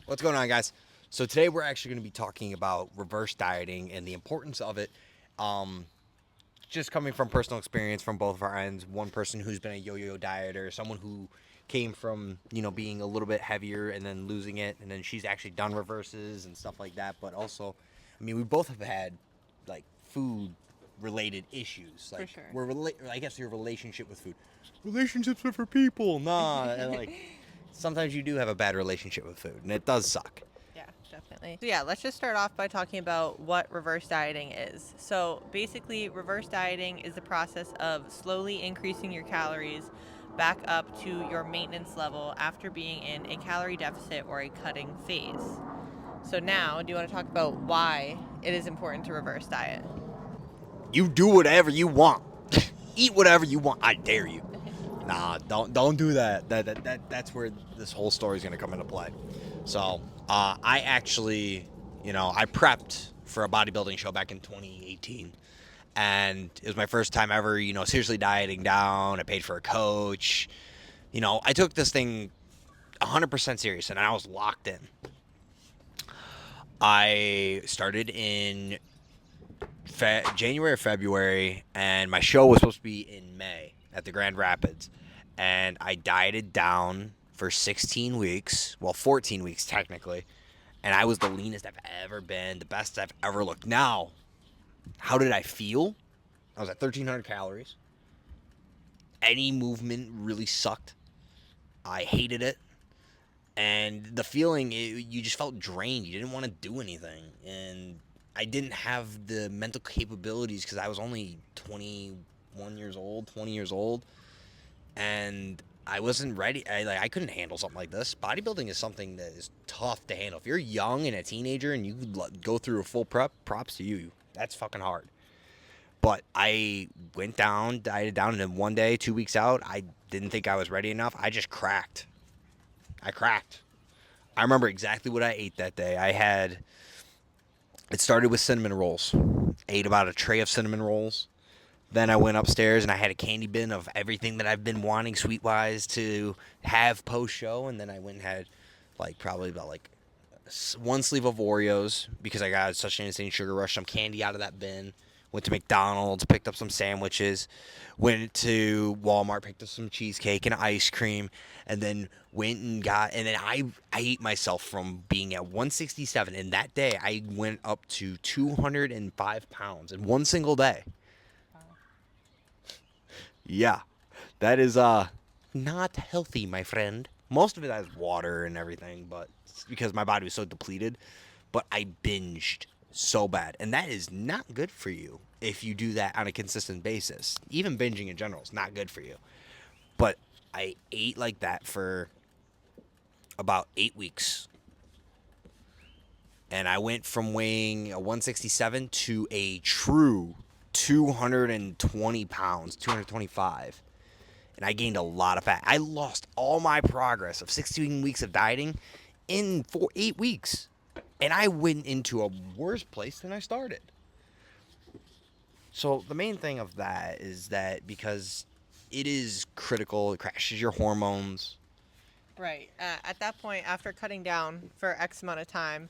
What's going on, guys? So today we're actually going to be talking about reverse dieting and the importance of it. Um, just coming from personal experience from both of our ends. One person who's been a yo-yo dieter, someone who came from being a little bit heavier and then losing it, and then she's actually done reverses and stuff like that. But also, I mean, we both have had like food related issues. For Like sure. I guess your relationship with food. Relationships are for people, nah. And like sometimes you do have a bad relationship with food, and it does suck. Yeah, definitely. So yeah, let's just start off by talking about what reverse dieting is. So basically, reverse dieting is the process of slowly increasing your calories back up to your maintenance level after being in a calorie deficit or a cutting phase. So now, do you want to talk about why it is important to reverse diet? You do whatever you want. Eat whatever you want. I dare you. Nah, don't do that. That's where this whole story is gonna come into play. So, I actually, I prepped for a bodybuilding show back in 2018, and it was my first time ever, seriously dieting down. I paid for a coach. I took this thing 100% serious, and I was locked in. I started in January or February, and my show was supposed to be in May at the Grand Rapids. And I dieted down for 16 weeks, well, 14 weeks technically. And I was the leanest I've ever been, the best I've ever looked. Now, how did I feel? I was at 1,300 calories. Any movement really sucked. I hated it. And the feeling, you just felt drained. You didn't want to do anything. And I didn't have the mental capabilities because I was only 21 years old, 20 years old, and I wasn't ready. I couldn't handle something like this. Bodybuilding is something that is tough to handle. If you're young and a teenager and you go through a full prep, props to you. That's fucking hard. But I went down, dieted down, and then one day, 2 weeks out, I didn't think I was ready enough. I just cracked. I cracked. I remember exactly what I ate that day. It started with cinnamon rolls. I ate about a tray of cinnamon rolls. Then I went upstairs and I had a candy bin of everything that I've been wanting sweet wise to have post show. And then I went and had probably about one sleeve of Oreos because I got such an insane sugar rush. Some candy out of that bin. Went to McDonald's, picked up some sandwiches, went to Walmart, picked up some cheesecake and ice cream, and then I ate myself from being at 167. And that day I went up to 205 pounds in one single day. Yeah, that is not healthy, my friend. Most of it has water and everything, but it's because my body was so depleted. But I binged so bad, and that is not good for you if you do that on a consistent basis. Even binging in general is not good for you. But I ate like that for about 8 weeks, and I went from weighing a 167 to a true 220 pounds, 225. And I gained a lot of fat. I lost all my progress of 16 weeks of dieting in 8 weeks. And I went into a worse place than I started. So the main thing of that is that because it is critical, it crashes your hormones. Right. At that point, after cutting down for X amount of time,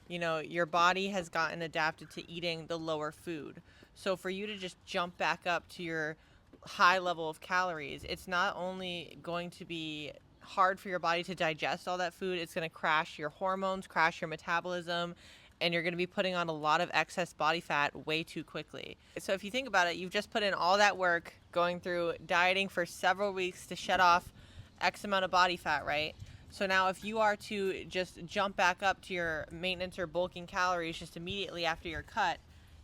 your body has gotten adapted to eating the lower food. So for you to just jump back up to your high level of calories, it's not only going to be hard for your body to digest all that food, it's going to crash your hormones, crash your metabolism, and you're going to be putting on a lot of excess body fat way too quickly. So if you think about it, you've just put in all that work going through dieting for several weeks to shed off X amount of body fat, right? So now if you are to just jump back up to your maintenance or bulking calories just immediately after your cut,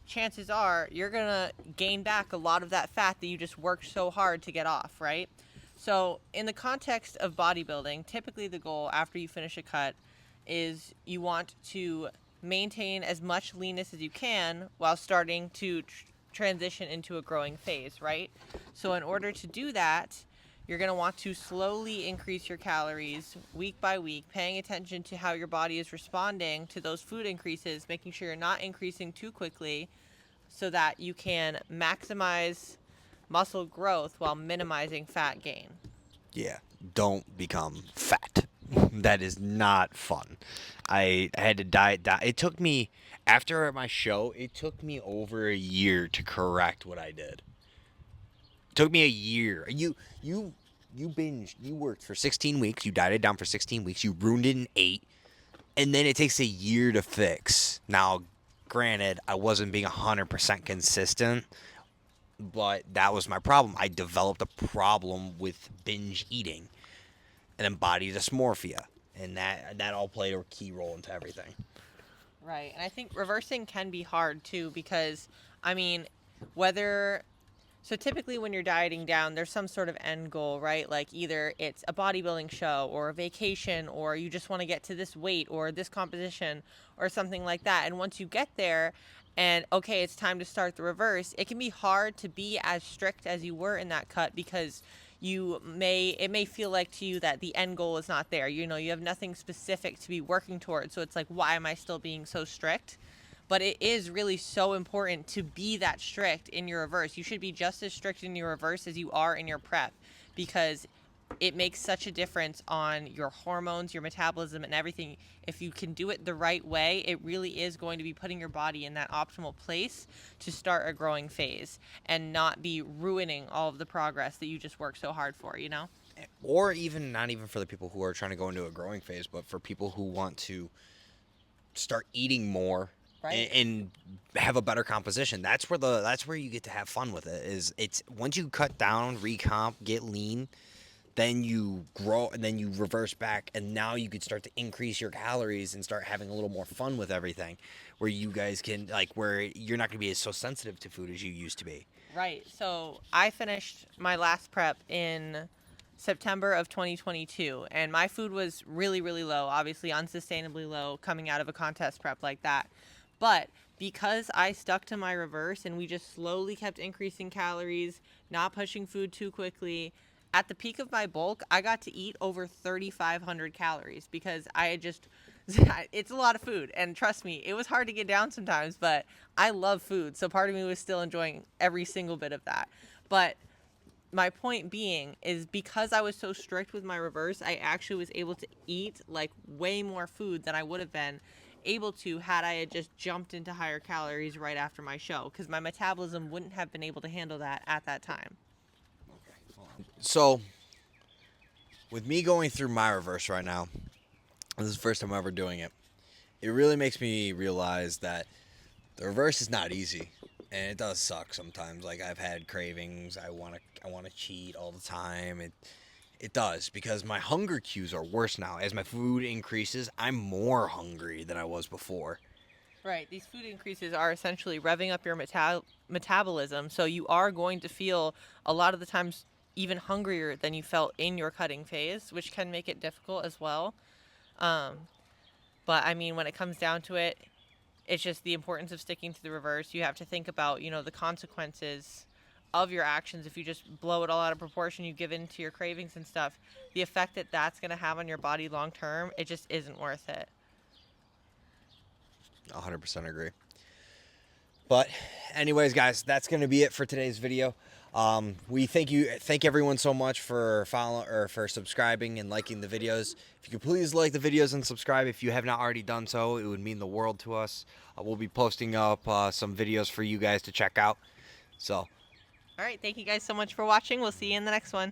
chances are you're going to gain back a lot of that fat that you just worked so hard to get off, right? So in the context of bodybuilding, typically the goal after you finish a cut is you want to maintain as much leanness as you can while starting to transition into a growing phase, right? So in order to do that, you're going to want to slowly increase your calories week by week, paying attention to how your body is responding to those food increases, making sure you're not increasing too quickly so that you can maximize muscle growth while minimizing fat gain. Yeah, don't become fat. That is not fun. I had to diet down. It took me, after my show, it took me over a year to correct what I did. It took me a year. You binged. You worked for 16 weeks. You dieted down for 16 weeks. You ruined it in 8. And then it takes a year to fix. Now, granted, I wasn't being 100% consistent, but that was my problem. I developed a problem with binge eating and then body dysmorphia, and that all played a key role into everything. Right. And I think reversing can be hard too because, I mean, whether. So typically when you're dieting down, there's some sort of end goal, right? Like either it's a bodybuilding show or a vacation or you just want to get to this weight or this composition or something like that. And once you get there and okay, it's time to start the reverse, it can be hard to be as strict as you were in that cut because it may feel like to you that the end goal is not there. You know, you have nothing specific to be working towards. So it's like, why am I still being so strict? But it is really so important to be that strict in your reverse. You should be just as strict in your reverse as you are in your prep because it makes such a difference on your hormones, your metabolism, and everything. If you can do it the right way, it really is going to be putting your body in that optimal place to start a growing phase and not be ruining all of the progress that you just worked so hard for, you know? Or even not even for the people who are trying to go into a growing phase, but for people who want to start eating more. Right. And have a better composition. That's where you get to have fun with it. Is it's once you cut down, recomp, get lean, then you grow, and then you reverse back, and now you could start to increase your calories and start having a little more fun with everything, where you guys can where you're not gonna be so sensitive to food as you used to be. Right. So I finished my last prep in September of 2022, and my food was really, really low, obviously unsustainably low coming out of a contest prep like that. But because I stuck to my reverse and we just slowly kept increasing calories, not pushing food too quickly, at the peak of my bulk, I got to eat over 3,500 calories because I had just. It's a lot of food, and trust me, it was hard to get down sometimes, but I love food, so part of me was still enjoying every single bit of that. But my point being is because I was so strict with my reverse, I actually was able to eat like way more food than I would have been able to had I had just jumped into higher calories right after my show because my metabolism wouldn't have been able to handle that at that time. So, with me going through my reverse right now, this is the first time I'm ever doing it. It really makes me realize that the reverse is not easy, and it does suck sometimes. Like I've had cravings. I want to cheat all the time. It does because my hunger cues are worse now. As my food increases, I'm more hungry than I was before. Right. These food increases are essentially revving up your metabolism, so you are going to feel a lot of the times even hungrier than you felt in your cutting phase, which can make it difficult as well. Um, but I mean, when it comes down to it, it's just the importance of sticking to the reverse. You have to think about, you know, the consequences of your actions. If you just blow it all out of proportion, you give in to your cravings and stuff, the effect that that's going to have on your body long term, it just isn't worth it. 100% agree. But anyways, guys, that's going to be it for today's video. We thank everyone so much for following or for subscribing and liking the videos. If you could please like the videos and subscribe if you have not already done so, it would mean the world to us. We'll be posting up some videos for you guys to check out. So, All right. Thank you guys so much for watching. We'll see you in the next one.